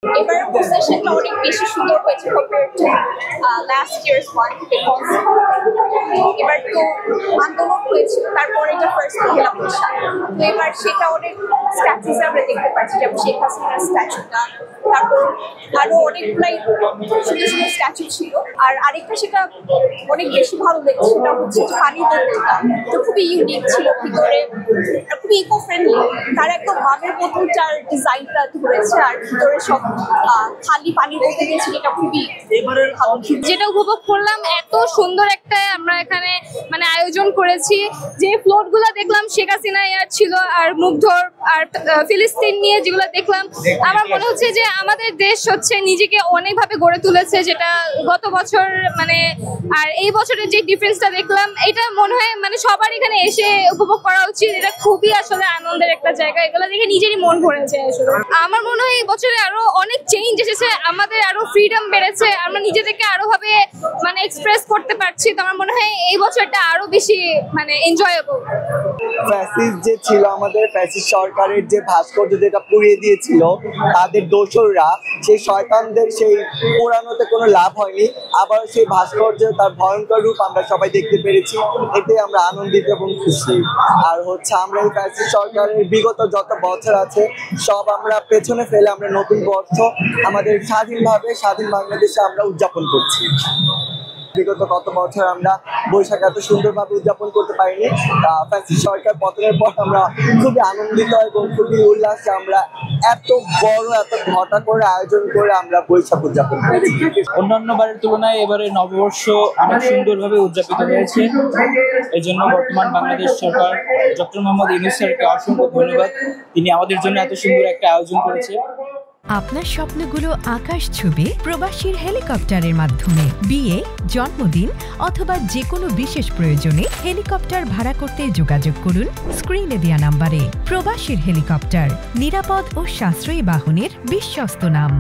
এবার সেশনটা অনেক বেশি সুন্দর হয়েছে compare to last years one, because এবার তো আন্দোলন হয়েছিল, তারপরে এটা ফার্স্ট মহিলা বৈশাখ, তো এবার সেটা অনেক স্ট্যাচুস আমরা দেখতে পাচ্ছি, যেমন শেখ হাসিনার স্ট্যাচুটা, তারপর আরো অনেকগুলাই সুন্দর সুন্দর স্ট্যাচু ছিল। আর আরেকটা সেটা অনেক বেশি ভালো লেগেছে, সেটা হচ্ছে পানি বোতলটা, তো খুবই ইউনিক ছিল, ভিতরে খুবই ইকো ফ্রেন্ডলি, তার একদম মামের বোতলটার ডিজাইনটা ধরেছে, আর ভিতরে সব খালি পানির বোতল দিয়েছে, যেটা খুবই ভালো। যেটা উপভোগ করলাম, এত সুন্দর একটা আমরা এখানে মানে আয়োজন করেছি, যে ফ্লোট গুলা দেখলাম শেখ হাসিনা ইয়ার ছিল, আর মুগ্ধর আর ফিলিস্তিন নিয়ে যেগুলো দেখলাম, আমার মনে হচ্ছে যে আমাদের দেশ হচ্ছে নিজেকে অনেকভাবে গড়ে তুলেছে, যেটা গত বছর মানে আর এই বছরের যে ডিফারেন্সটা দেখলাম, এটা মনে হয় মানে সবার এখানে এসে উপভোগ করা উচিত। এটা খুবই আসলে আনন্দের একটা জায়গা, এগুলো দেখে নিজেরই মন ভরে যায় আসলে। আমার মনে হয় এই বছরে আরো অনেক চেঞ্জ এসেছে, আমাদের আরো ফ্রিডম বেড়েছে, আমরা নিজেদেরকে আরো ভাবে মানে এক্সপ্রেস করতে পারছি, তো আমার মনে হয় এই বছরটা আরো বেশি মানে এনজয়েবল। ফ্যাসিস্ট যে ছিল আমাদের, ফ্যাসিস্ট সরকারের যে ভাস্কর্য যেটা পুড়িয়ে দিয়েছিল তাদের দোসররা, সেই শয়তানদের সেই পোড়ানোতে কোনো লাভ হয়নি, আবার সেই ভাস্কর্য তার ভয়ঙ্কর রূপ আমরা সবাই দেখতে পেরেছি, এতে আমরা আনন্দিত এবং খুশি। আর হচ্ছে আমরা এই ফ্যাসিস্ট সরকারের বিগত যত বছর আছে সব আমরা পেছনে ফেলে আমরা নতুন বর্ষ আমাদের স্বাধীনভাবে স্বাধীন বাংলাদেশে আমরা উদযাপন করছি। বিগত কত বছর আমরা বৈশাখ এত সুন্দরভাবে উদযাপন করতে পারিনি, ফ্যাসিস্ট সরকার পতনের পর আমরা খুবই আনন্দিত এবং খুবই উল্লাসে আমরা এত বড় এত ঘটা করে আয়োজন করে আমরা বৈশাখ উদযাপন করেছি। অন্যান্য বারের তুলনায় এবারে নববর্ষ অনেক সুন্দরভাবে উদযাপিত হয়েছে, এই জন্য বর্তমান বাংলাদেশ সরকার ডক্টর মোহাম্মদ ইউনূস স্যারকে অসংখ্য ধন্যবাদ, তিনি আমাদের জন্য এত সুন্দর একটা আয়োজন করেছে। আপনার স্বপ্নগুলো আকাশ ছুবে প্রবাসীর হেলিকপ্টারের মাধ্যমে। বিয়ে, জন্মদিন অথবা যে কোনো বিশেষ প্রয়োজনে হেলিকপ্টার ভাড়া করতে যোগাযোগ করুন স্ক্রিনে দেয়া নাম্বারে। প্রবাসীর হেলিকপ্টার, নিরাপদ ও সাশ্রয়ী বাহনের বিশ্বস্ত নাম।